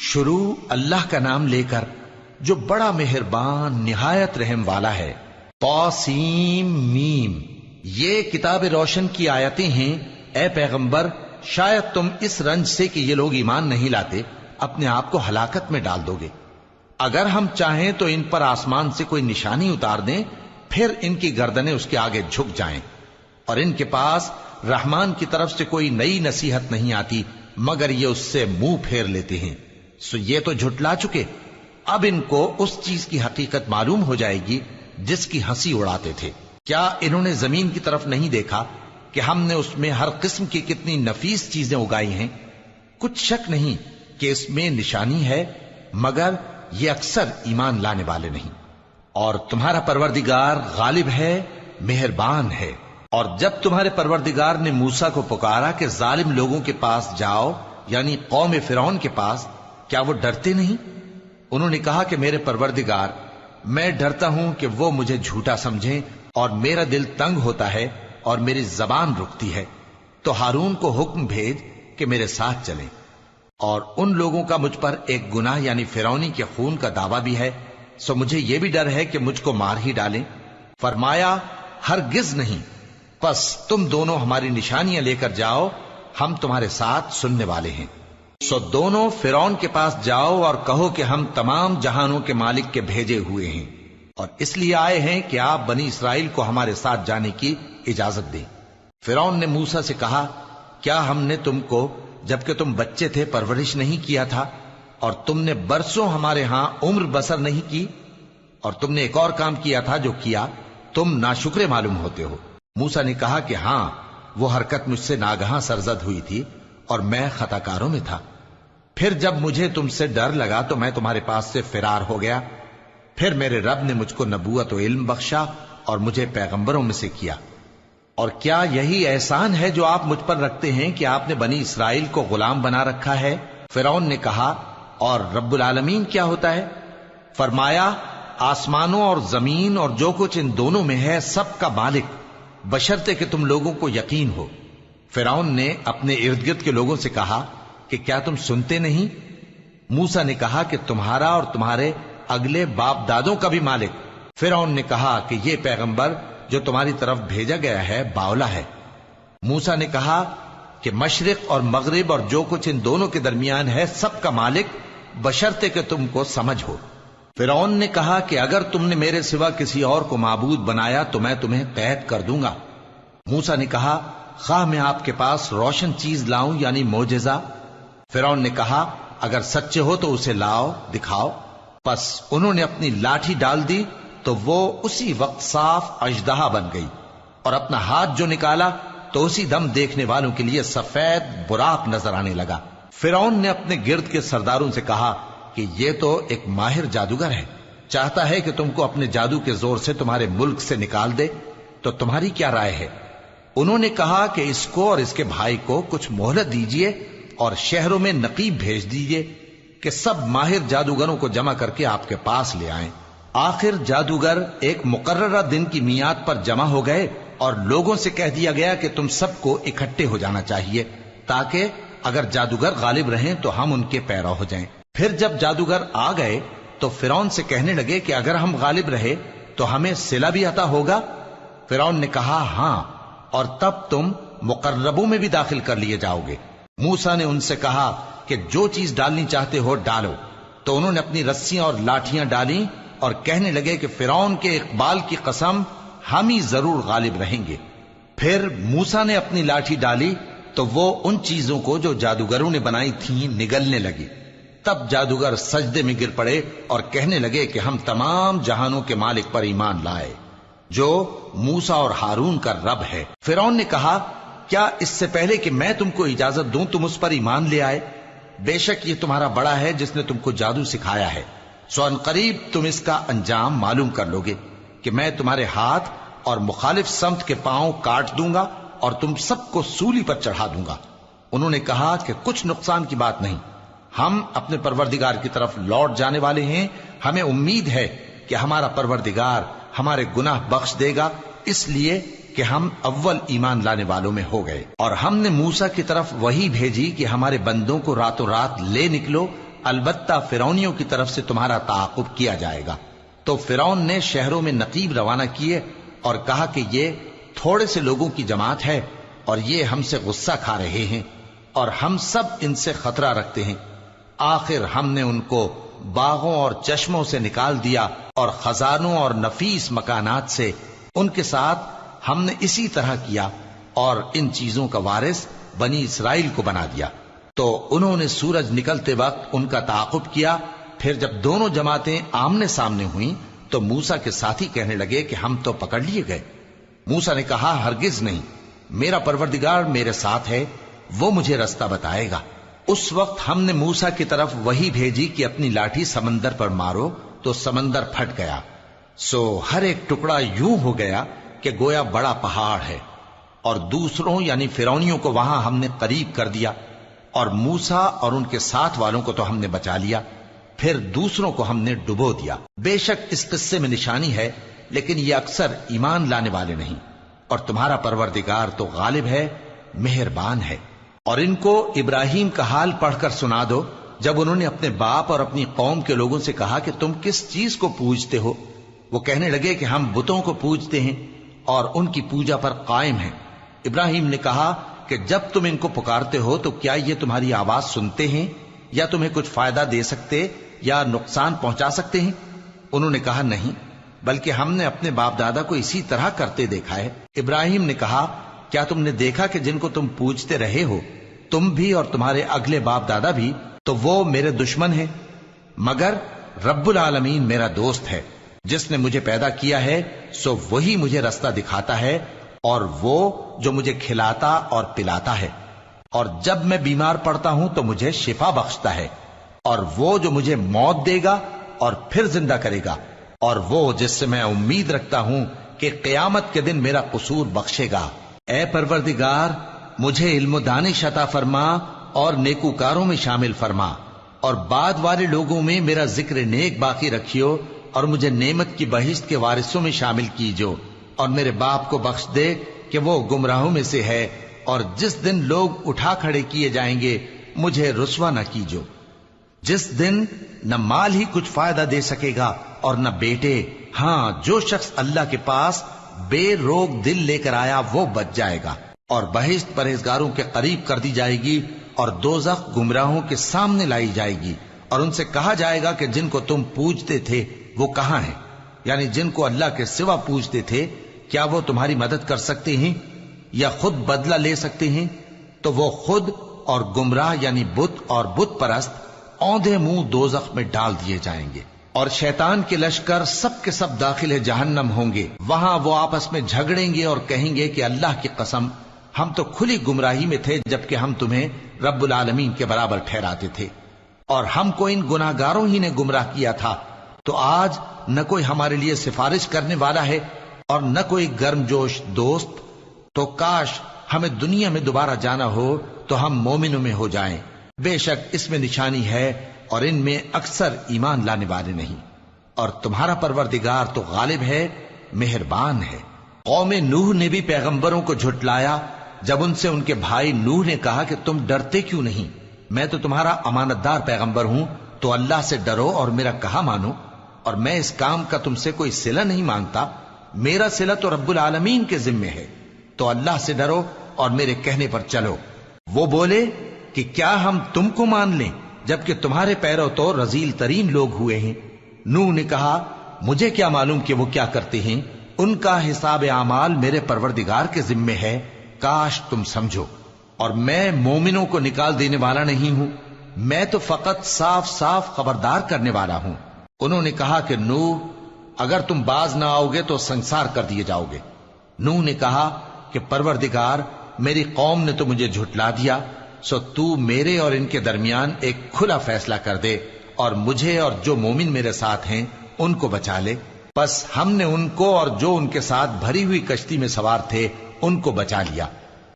شروع اللہ کا نام لے کر جو بڑا مہربان نہایت رحم والا ہے۔ طاسیم میم، یہ کتاب روشن کی آیتیں ہیں۔ اے پیغمبر، شاید تم اس رنج سے کہ یہ لوگ ایمان نہیں لاتے اپنے آپ کو ہلاکت میں ڈال دو گے۔ اگر ہم چاہیں تو ان پر آسمان سے کوئی نشانی اتار دیں، پھر ان کی گردنیں اس کے آگے جھک جائیں، اور ان کے پاس رحمان کی طرف سے کوئی نئی نصیحت نہیں آتی مگر یہ اس سے منہ پھیر لیتے ہیں۔ سو یہ تو جھٹلا چکے، اب ان کو اس چیز کی حقیقت معلوم ہو جائے گی جس کی ہنسی اڑاتے تھے۔ کیا انہوں نے زمین کی طرف نہیں دیکھا کہ ہم نے اس میں ہر قسم کی کتنی نفیس چیزیں اگائی ہیں؟ کچھ شک نہیں کہ اس میں نشانی ہے، مگر یہ اکثر ایمان لانے والے نہیں۔ اور تمہارا پروردگار غالب ہے، مہربان ہے۔ اور جب تمہارے پروردگار نے موسیٰ کو پکارا کہ ظالم لوگوں کے پاس جاؤ، یعنی قوم فرعون کے پاس، کیا وہ ڈرتے نہیں؟ انہوں نے کہا کہ میرے پروردگار، میں ڈرتا ہوں کہ وہ مجھے جھوٹا سمجھیں، اور میرا دل تنگ ہوتا ہے اور میری زبان رکتی ہے، تو ہارون کو حکم بھیج کہ میرے ساتھ چلیں۔ اور ان لوگوں کا مجھ پر ایک گناہ یعنی فرعونی کے خون کا دعویٰ بھی ہے، سو مجھے یہ بھی ڈر ہے کہ مجھ کو مار ہی ڈالیں۔ فرمایا ہرگز نہیں، پس تم دونوں ہماری نشانیاں لے کر جاؤ، ہم تمہارے ساتھ سننے والے ہیں۔ سو دونوں فرعون کے پاس جاؤ اور کہو کہ ہم تمام جہانوں کے مالک کے بھیجے ہوئے ہیں، اور اس لیے آئے ہیں کہ آپ بنی اسرائیل کو ہمارے ساتھ جانے کی اجازت دیں۔ فرعون نے موسیٰ سے کہا، کیا ہم نے تم کو جبکہ تم بچے تھے پرورش نہیں کیا تھا، اور تم نے برسوں ہمارے ہاں عمر بسر نہیں کی؟ اور تم نے ایک اور کام کیا تھا جو کیا، تم ناشکرے معلوم ہوتے ہو۔ موسیٰ نے کہا کہ ہاں، وہ حرکت مجھ سے ناگہاں سرزد ہوئی تھی اور میں خطا کاروں میں تھا۔ پھر جب مجھے تم سے ڈر لگا تو میں تمہارے پاس سے فرار ہو گیا۔ پھر میرے رب نے مجھ کو نبوت و علم بخشا اور مجھے پیغمبروں میں سے کیا۔ اور کیا یہی احسان ہے جو آپ مجھ پر رکھتے ہیں کہ آپ نے بنی اسرائیل کو غلام بنا رکھا ہے؟ فرعون نے کہا، اور رب العالمین کیا ہوتا ہے؟ فرمایا، آسمانوں اور زمین اور جو کچھ ان دونوں میں ہے سب کا مالک، بشرطے کہ تم لوگوں کو یقین ہو۔ فرعون نے اپنے ارد گرد کے لوگوں سے کہا کہ کیا تم سنتے نہیں؟ موسیٰ نے کہا کہ تمہارا اور تمہارے اگلے باپ دادوں کا بھی مالک۔ فرعون نے کہا کہ یہ پیغمبر جو تمہاری طرف بھیجا گیا ہے باولا ہے۔ موسیٰ نے کہا کہ مشرق اور مغرب اور جو کچھ ان دونوں کے درمیان ہے سب کا مالک، بشرطے کہ تم کو سمجھ ہو۔ فرعون نے کہا کہ اگر تم نے میرے سوا کسی اور کو معبود بنایا تو میں تمہیں قید کر دوں گا۔ موسیٰ نے کہا، خواہ میں آپ کے پاس روشن چیز لاؤں یعنی معجزہ؟ فرعون نے کہا، اگر سچے ہو تو اسے لاؤ، دکھاؤ۔ پس انہوں نے اپنی لاٹھی ڈال دی تو وہ اسی وقت صاف اژدہا بن گئی، اور اپنا ہاتھ جو نکالا تو اسی دم دیکھنے والوں کے لیے سفید براق نظر آنے لگا۔ فرعون نے اپنے گرد کے سرداروں سے کہا کہ یہ تو ایک ماہر جادوگر ہے، چاہتا ہے کہ تم کو اپنے جادو کے زور سے تمہارے ملک سے نکال دے، تو تمہاری کیا رائے ہے؟ انہوں نے کہا کہ اس کو اور اس کے بھائی کو کچھ مہلت دیجیے اور شہروں میں نقیب بھیج دیجیے کہ سب ماہر جادوگروں کو جمع کر کے آپ کے پاس لے آئیں۔ آخر جادوگر ایک مقررہ دن کی میعاد پر جمع ہو گئے اور لوگوں سے کہہ دیا گیا کہ تم سب کو اکٹھے ہو جانا چاہیے تاکہ اگر جادوگر غالب رہیں تو ہم ان کے پیرو ہو جائیں۔ پھر جب جادوگر آ گئے تو فرعون سے کہنے لگے کہ اگر ہم غالب رہے تو ہمیں صلہ بھی عطا ہوگا؟ فرعون نے کہا، ہاں، اور تب تم مقربوں میں بھی داخل کر لیے جاؤ گے۔ موسیٰ نے ان سے کہا کہ جو چیز ڈالنی چاہتے ہو ڈالو، تو انہوں نے اپنی رسیاں اور لاٹھیاں ڈالیں اور کہنے لگے کہ فرعون کے اقبال کی قسم، ہم ہی ضرور غالب رہیں گے۔ پھر موسیٰ نے اپنی لاٹھی ڈالی تو وہ ان چیزوں کو جو جادوگروں نے بنائی تھیں نگلنے لگی۔ تب جادوگر سجدے میں گر پڑے اور کہنے لگے کہ ہم تمام جہانوں کے مالک پر ایمان لائے جو موسیٰ اور ہارون کا رب ہے۔ فرعون نے کہا، کیا اس سے پہلے کہ میں تم کو اجازت دوں تم اس پر ایمان لے آئے؟ بے شک یہ تمہارا بڑا ہے جس نے تم کو جادو سکھایا ہے، سو ان قریب تم اس کا انجام معلوم کر لوگے کہ میں تمہارے ہاتھ اور مخالف سمت کے پاؤں کاٹ دوں گا اور تم سب کو سولی پر چڑھا دوں گا۔ انہوں نے کہا کہ کچھ نقصان کی بات نہیں، ہم اپنے پروردگار کی طرف لوٹ جانے والے ہیں، ہمیں امید ہے کہ ہمارا پروردگار ہمارے گناہ بخش دے گا، اس لیے کہ ہم اول ایمان لانے والوں میں ہو گئے۔ اور ہم نے موسیٰ کی طرف وحی بھیجی کہ ہمارے بندوں کو راتوں رات لے نکلو البتہ فرعونیوں کی طرف سے تمہارا تعاقب کیا جائے گا۔ تو فرعون نے شہروں میں نقیب روانہ کیے اور کہا کہ یہ تھوڑے سے لوگوں کی جماعت ہے اور یہ ہم سے غصہ کھا رہے ہیں اور ہم سب ان سے خطرہ رکھتے ہیں۔ آخر ہم نے ان کو باغوں اور چشموں سے نکال دیا اور خزانوں اور نفیس مکانات سے۔ ان کے ساتھ ہم نے اسی طرح کیا اور ان چیزوں کا وارث بنی اسرائیل کو بنا دیا۔ تو انہوں نے سورج نکلتے وقت ان کا تعاقب کیا۔ پھر جب دونوں جماعتیں آمنے سامنے ہوئیں تو موسیٰ کے ساتھی کہنے لگے کہ ہم تو پکڑ لیے گئے۔ موسیٰ نے کہا ہرگز نہیں، میرا پروردگار میرے ساتھ ہے، وہ مجھے رستہ بتائے گا۔ اس وقت ہم نے موسیٰ کی طرف وحی بھیجی کہ اپنی لاٹھی سمندر پر مارو، تو سمندر پھٹ گیا، سو ہر ایک ٹکڑا یوں ہو گیا کہ گویا بڑا پہاڑ ہے، اور دوسروں یعنی فرعونیوں کو وہاں ہم نے قریب کر دیا، اور موسیٰ اور ان کے ساتھ والوں کو تو ہم نے بچا لیا، پھر دوسروں کو ہم نے ڈبو دیا۔ بے شک اس قصے میں نشانی ہے، لیکن یہ اکثر ایمان لانے والے نہیں، اور تمہارا پروردگار تو غالب ہے، مہربان ہے۔ اور ان کو ابراہیم کا حال پڑھ کر سنا دو جب انہوں نے اپنے باپ اور اپنی قوم کے لوگوں سے کہا کہ تم کس چیز کو پوجتے ہو؟ وہ کہنے لگے کہ ہم بتوں کو پوجتے ہیں اور ان کی پوجا پر قائم ہیں۔ ابراہیم نے کہا کہ جب تم ان کو پکارتے ہو تو کیا یہ تمہاری آواز سنتے ہیں یا تمہیں کچھ فائدہ دے سکتے یا نقصان پہنچا سکتے ہیں؟ انہوں نے کہا نہیں، بلکہ ہم نے اپنے باپ دادا کو اسی طرح کرتے دیکھا ہے۔ ابراہیم نے کہا کیا تم نے دیکھا کہ جن کو تم پوجتے رہے ہو تم بھی اور تمہارے اگلے باپ دادا بھی، تو وہ میرے دشمن ہیں، مگر رب العالمین میرا دوست ہے۔ جس نے مجھے پیدا کیا ہے سو وہی مجھے رستہ دکھاتا ہے، اور وہ جو مجھے کھلاتا اور پلاتا ہے، اور جب میں بیمار پڑتا ہوں تو مجھے شفا بخشتا ہے، اور وہ جو مجھے موت دے گا اور پھر زندہ کرے گا، اور وہ جس سے میں امید رکھتا ہوں کہ قیامت کے دن میرا قصور بخشے گا۔ اے پروردگار، مجھے علم و دانش عطا فرما اور نیکوکاروں میں شامل فرما، اور بعد والے لوگوں میں میرا ذکر نیک باقی رکھیو، اور مجھے نعمت کی بہشت کے وارثوں میں شامل کیجو، اور میرے باپ کو بخش دے کہ وہ گمراہوں میں سے ہے، اور جس دن لوگ اٹھا کھڑے کیے جائیں گے مجھے رسوا نہ کیجو، جس دن نہ مال ہی کچھ فائدہ دے سکے گا اور نہ بیٹے۔ ہاں، جو شخص اللہ کے پاس بے روک دل لے کر آیا وہ بچ جائے گا، اور بہشت پرہیزگاروں کے قریب کر دی جائے گی، اور دوزخ گمراہوں کے سامنے لائی جائے گی، اور ان سے کہا جائے گا کہ جن کو تم پوجتے تھے وہ کہاں ہیں؟ یعنی جن کو اللہ کے سوا پوجتے تھے، کیا وہ تمہاری مدد کر سکتے ہیں یا خود بدلہ لے سکتے ہیں؟ تو وہ خود اور گمراہ یعنی بت اور بت پرست اوندھے منہ دوزخ میں ڈال دیے جائیں گے، اور شیطان کے لشکر سب کے سب داخل جہنم ہوں گے۔ وہاں وہ آپس میں جھگڑیں گے اور کہیں گے کہ اللہ کی قسم، ہم تو کھلی گمراہی میں تھے جبکہ ہم تمہیں رب العالمین کے برابر ٹھہراتے تھے، اور ہم کو ان گناہگاروں ہی نے گمراہ کیا تھا۔ تو آج نہ کوئی ہمارے لیے سفارش کرنے والا ہے اور نہ کوئی گرم جوش دوست، تو کاش ہمیں دنیا میں دوبارہ جانا ہو تو ہم مومنوں میں ہو جائیں۔ بے شک اس میں نشانی ہے اور ان میں اکثر ایمان لانے والے نہیں، اور تمہارا پروردگار تو غالب ہے، مہربان ہے۔ قوم نوح نے بھی پیغمبروں کو جھٹلایا جب ان سے ان کے بھائی نوح نے کہا کہ تم ڈرتے کیوں نہیں؟ میں تو تمہارا امانت دار پیغمبر ہوں، تو اللہ سے ڈرو اور میرا کہا مانو، اور میں اس کام کا تم سے کوئی صلہ نہیں مانگتا، میرا صلہ تو رب العالمین کے ذمے ہے، تو اللہ سے ڈرو اور میرے کہنے پر چلو۔ وہ بولے کہ کیا ہم تم کو مان لیں جبکہ تمہارے پیرو تو رذیل ترین لوگ ہوئے ہیں؟ نوح نے کہا مجھے کیا معلوم کہ وہ کیا کرتے ہیں، ان کا حساب اعمال میرے پروردگار کے ذمے ہے، کاش تم سمجھو۔ اور میں مومنوں کو نکال دینے والا نہیں ہوں، میں تو فقط صاف صاف خبردار کرنے والا ہوں۔ انہوں نے کہا کہ نوح، اگر تم باز نہ آؤ گے تو سنسار کر دیے جاؤ گے۔ نوح نے کہا کہ پروردگار، میری قوم نے تو مجھے جھٹلا دیا، سو تو میرے اور ان کے درمیان ایک کھلا فیصلہ کر دے، اور مجھے اور جو مومن میرے ساتھ ہیں ان کو بچا لے۔ بس ہم نے ان کو اور جو ان کے ساتھ بھری ہوئی کشتی میں سوار تھے ان کو بچا لیا،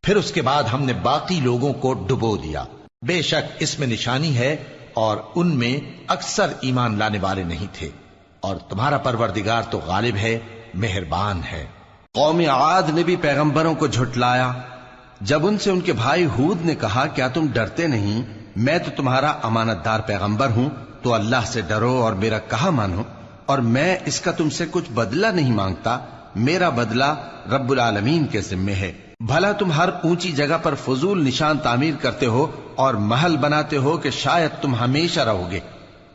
پھر اس کے بعد ہم نے باقی لوگوں کو ڈبو دیا۔ بے شک اس میں نشانی ہے اور ان میں اکثر ایمان لانے والے نہیں تھے، اور تمہارا پروردگار تو غالب ہے، مہربان ہے۔ قوم عاد نے بھی پیغمبروں کو جھٹلایا جب ان سے ان کے بھائی ہود نے کہا کیا تم ڈرتے نہیں میں تو تمہارا امانت دار پیغمبر ہوں، تو اللہ سے ڈرو اور میرا کہا مانو، اور میں اس کا تم سے کچھ بدلہ نہیں مانگتا، میرا بدلہ رب العالمین کے ذمے ہے۔ بھلا تم ہر اونچی جگہ پر فضول نشان تعمیر کرتے ہو اور محل بناتے ہو کہ شاید تم ہمیشہ رہو گے،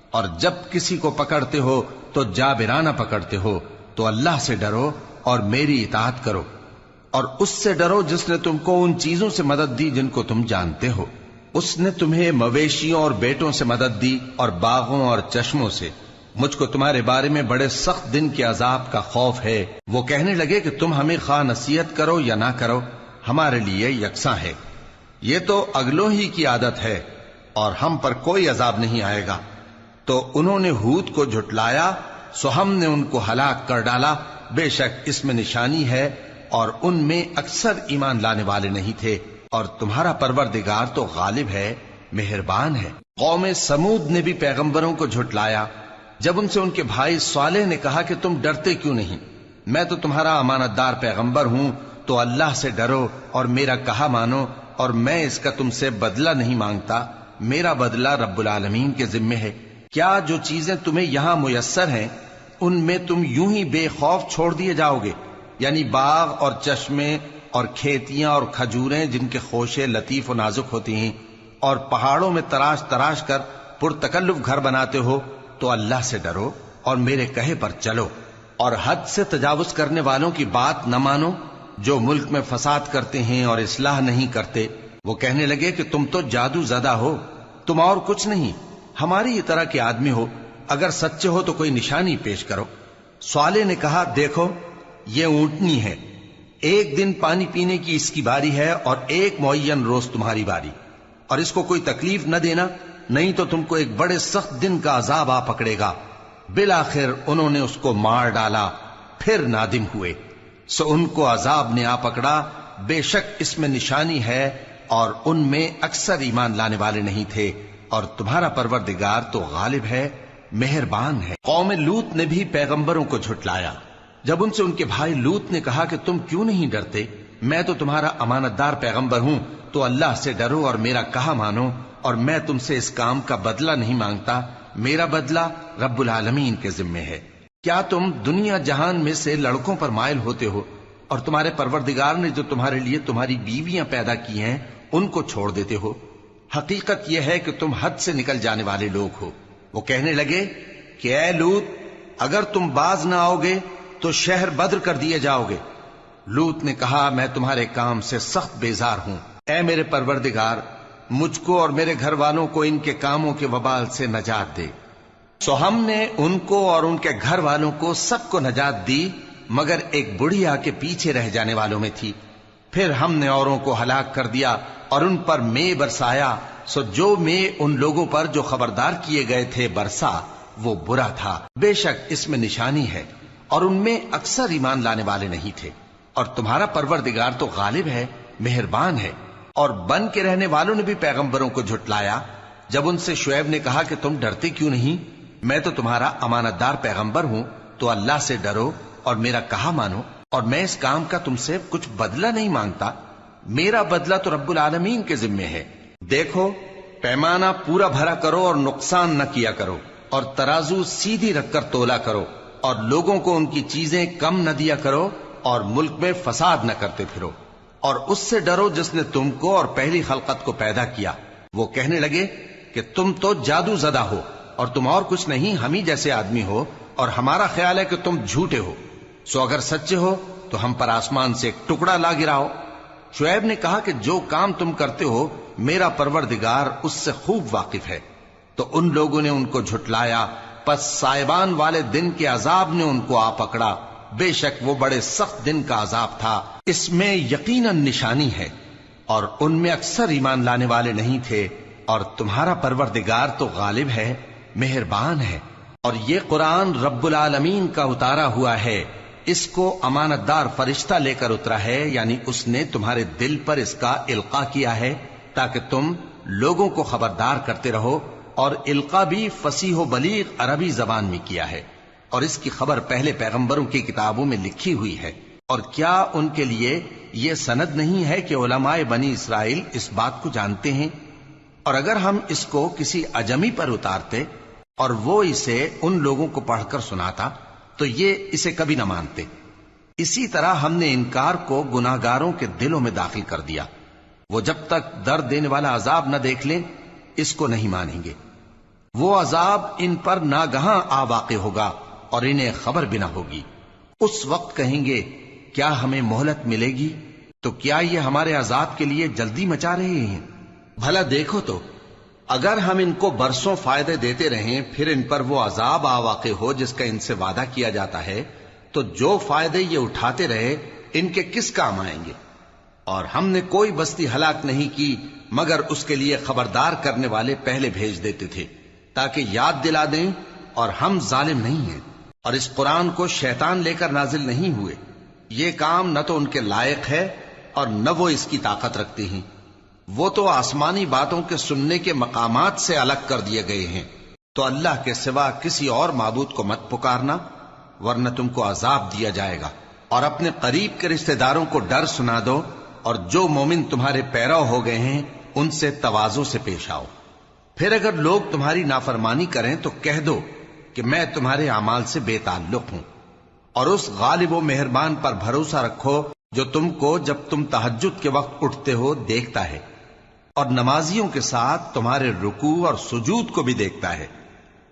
اور جب کسی کو پکڑتے ہو تو جابرانہ پکڑتے ہو، تو اللہ سے ڈرو اور میری اطاعت کرو، اور اس سے ڈرو جس نے تم کو ان چیزوں سے مدد دی جن کو تم جانتے ہو۔ اس نے تمہیں مویشیوں اور بیٹوں سے مدد دی اور باغوں اور چشموں سے۔ مجھ کو تمہارے بارے میں بڑے سخت دن کے عذاب کا خوف ہے۔ وہ کہنے لگے کہ تم ہمیں خواہ نصیحت کرو یا نہ کرو، ہمارے لیے یکساں ہے، یہ تو اگلوں ہی کی عادت ہے، اور ہم پر کوئی عذاب نہیں آئے گا۔ تو انہوں نے ہود کو جھٹلایا، سو ہم نے ان کو ہلاک کر ڈالا۔ بے شک اس میں نشانی ہے، اور ان میں اکثر ایمان لانے والے نہیں تھے، اور تمہارا پروردگار تو غالب ہے، مہربان ہے۔ قوم سمود نے بھی پیغمبروں کو جھٹلایا، جب ان سے ان کے بھائی صالح نے کہا کہ تم ڈرتے کیوں نہیں، میں تو تمہارا امانت دار پیغمبر ہوں، تو اللہ سے ڈرو اور میرا کہا مانو، اور میں اس کا تم سے بدلہ نہیں مانگتا، میرا بدلہ رب العالمین کے ذمے ہے۔ کیا جو چیزیں تمہیں یہاں میسر ہیں ان میں تم یوں ہی بے خوف چھوڑ دیے جاؤ گے؟ یعنی باغ اور چشمے اور کھیتیاں اور کھجوریں جن کے خوشے لطیف و نازک ہوتی ہیں، اور پہاڑوں میں تراش تراش کر پرتکلف گھر بناتے ہو، تو اللہ سے ڈرو اور میرے کہے پر چلو، اور حد سے تجاوز کرنے والوں کی بات نہ مانو جو ملک میں فساد کرتے ہیں اور اصلاح نہیں کرتے۔ وہ کہنے لگے کہ تم تو جادو زدہ ہو، تم اور کچھ نہیں، ہماری طرح کے آدمی ہو، اگر سچے ہو تو کوئی نشانی پیش کرو۔ صالح نے کہا دیکھو یہ اونٹنی ہے، ایک دن پانی پینے کی اس کی باری ہے اور ایک معین روز تمہاری باری، اور اس کو کوئی تکلیف نہ دینا، نہیں تو تم کو ایک بڑے سخت دن کا عذاب آ پکڑے گا۔ بالآخر انہوں نے اس کو مار ڈالا، پھر نادم ہوئے، سو ان کو عذاب نے آ پکڑا۔ بے شک اس میں نشانی ہے، اور ان میں اکثر ایمان لانے والے نہیں تھے، اور تمہارا پروردگار تو غالب ہے، مہربان ہے۔ قوم لوط نے بھی پیغمبروں کو جھٹلایا، جب ان سے ان کے بھائی لوط نے کہا کہ تم کیوں نہیں ڈرتے، میں تو تمہارا امانت دار پیغمبر ہوں، تو اللہ سے ڈرو اور میرا کہا مانو، اور میں تم سے اس کام کا بدلہ نہیں مانگتا، میرا بدلہ رب العالمین کے ذمے ہے۔ کیا تم دنیا جہان میں سے لڑکوں پر مائل ہوتے ہو، اور تمہارے پروردگار نے جو تمہارے لیے تمہاری بیویاں پیدا کی ہیں ان کو چھوڑ دیتے ہو؟ حقیقت یہ ہے کہ تم حد سے نکل جانے والے لوگ ہو۔ وہ کہنے لگے کہ اے لوط، اگر تم باز نہ آؤ گے تو شہر بدر کر دیے جاؤ گے۔ لوط نے کہا میں تمہارے کام سے سخت بیزار ہوں، اے میرے پروردگار مجھ کو اور میرے گھر والوں کو ان کے کاموں کے وبال سے نجات دے۔ سو ہم نے ان کو اور ان کے گھر والوں کو سب کو نجات دی، مگر ایک بڑھیا کے پیچھے رہ جانے والوں میں تھی۔ پھر ہم نے اوروں کو ہلاک کر دیا اور ان پر مے برسایا، سو جو مے ان لوگوں پر جو خبردار کیے گئے تھے برسا، وہ برا تھا۔ بے شک اس میں نشانی ہے، اور ان میں اکثر ایمان لانے والے نہیں تھے، اور تمہارا پروردگار تو غالب ہے، مہربان ہے۔ اور بن کے رہنے والوں نے بھی پیغمبروں کو جھٹلایا، جب ان سے شعیب نے کہا کہ تم ڈرتے کیوں نہیں، میں تو تمہارا امانت دار پیغمبر ہوں، تو اللہ سے ڈرو اور میرا کہا مانو، اور میں اس کام کا تم سے کچھ بدلہ نہیں مانگتا، میرا بدلہ تو رب العالمین کے ذمے ہے۔ دیکھو پیمانہ پورا بھرا کرو اور نقصان نہ کیا کرو، اور ترازو سیدھی رکھ کر تولا کرو، اور لوگوں کو ان کی چیزیں کم نہ دیا کرو، اور ملک میں فساد نہ کرتے پھرو، اور اس سے ڈرو جس نے تم کو اور پہلی خلقت کو پیدا کیا۔ وہ کہنے لگے کہ تم تو جادو زدہ ہو، اور تم اور کچھ نہیں، ہم ہی جیسے آدمی ہو، اور ہمارا خیال ہے کہ تم جھوٹے ہو، سو اگر سچے ہو تو ہم پر آسمان سے ایک ٹکڑا لا گراؤ۔ شعیب نے کہا کہ جو کام تم کرتے ہو میرا پروردگار اس سے خوب واقف ہے۔ تو ان لوگوں نے ان کو جھٹلایا، پس سائبان والے دن کے عذاب نے ان کو آ پکڑا، بے شک وہ بڑے سخت دن کا عذاب تھا، اس میں یقیناً نشانی ہے، اور ان میں اکثر ایمان لانے والے نہیں تھے، اور تمہارا پروردگار تو غالب ہے، مہربان ہے۔ اور یہ قرآن رب العالمین کا اتارا ہوا ہے، اس کو امانت دار فرشتہ لے کر اترا ہے، یعنی اس نے تمہارے دل پر اس کا القاء کیا ہے تاکہ تم لوگوں کو خبردار کرتے رہو، اور القاء بھی فصیح و بلیغ عربی زبان میں کیا ہے، اور اس کی خبر پہلے پیغمبروں کی کتابوں میں لکھی ہوئی ہے۔ اور کیا ان کے لیے یہ سند نہیں ہے کہ علماء بنی اسرائیل اس بات کو جانتے ہیں؟ اور اگر ہم اس کو کسی اجمی پر اتارتے اور وہ اسے ان لوگوں کو پڑھ کر سناتا تو یہ اسے کبھی نہ مانتے. اسی طرح ہم نے انکار کو گناہگاروں کے دلوں میں داخل کر دیا. وہ جب تک درد دینے والا عذاب نہ دیکھ لیں اس کو نہیں مانیں گے. وہ عذاب ان پر ناگہاں آ واقع ہوگا اور انہیں خبر بھی نہ ہوگی. اس وقت کہیں گے کیا ہمیں مہلت ملے گی؟ تو کیا یہ ہمارے عذاب کے لیے جلدی مچا رہے ہیں؟ بھلا دیکھو تو اگر ہم ان کو برسوں فائدے دیتے رہیں پھر ان پر وہ عذاب آ واقع ہو جس کا ان سے وعدہ کیا جاتا ہے تو جو فائدے یہ اٹھاتے رہے ان کے کس کام آئیں گے؟ اور ہم نے کوئی بستی ہلاک نہیں کی مگر اس کے لیے خبردار کرنے والے پہلے بھیج دیتے تھے تاکہ یاد دلا دیں، اور ہم ظالم نہیں ہیں. اور اس قرآن کو شیطان لے کر نازل نہیں ہوئے. یہ کام نہ تو ان کے لائق ہے اور نہ وہ اس کی طاقت رکھتے ہیں. وہ تو آسمانی باتوں کے سننے کے مقامات سے الگ کر دیے گئے ہیں. تو اللہ کے سوا کسی اور معبود کو مت پکارنا ورنہ تم کو عذاب دیا جائے گا. اور اپنے قریب کے رشتہ داروں کو ڈر سنا دو، اور جو مومن تمہارے پیرو ہو گئے ہیں ان سے تواضع سے پیش آؤ. پھر اگر لوگ تمہاری نافرمانی کریں تو کہہ دو کہ میں تمہارے اعمال سے بے تعلق ہوں، اور اس غالب و مہربان پر بھروسہ رکھو جو تم کو جب تم تہجد کے وقت اٹھتے ہو دیکھتا ہے، اور نمازیوں کے ساتھ تمہارے رکوع اور سجود کو بھی دیکھتا ہے.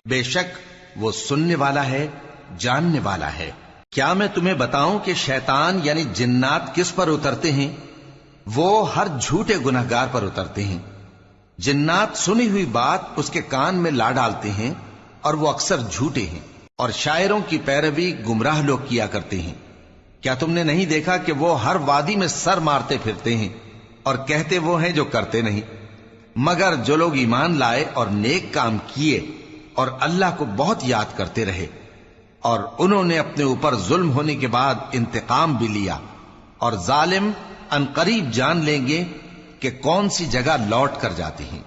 بے شک وہ سننے والا ہے، جاننے والا ہے. کیا میں تمہیں بتاؤں کہ شیطان یعنی جنات کس پر اترتے ہیں؟ وہ ہر جھوٹے گنہگار پر اترتے ہیں. جنات سنی ہوئی بات اس کے کان میں لا ڈالتے ہیں اور وہ اکثر جھوٹے ہیں، اور شاعروں کی پیروی گمراہ لوگ کیا کرتے ہیں. کیا تم نے نہیں دیکھا کہ وہ ہر وادی میں سر مارتے پھرتے ہیں اور کہتے وہ ہیں جو کرتے نہیں؟ مگر جو لوگ ایمان لائے اور نیک کام کیے اور اللہ کو بہت یاد کرتے رہے اور انہوں نے اپنے اوپر ظلم ہونے کے بعد انتقام بھی لیا، اور ظالم عنقریب جان لیں گے کہ کون سی جگہ لوٹ کر جاتے ہیں.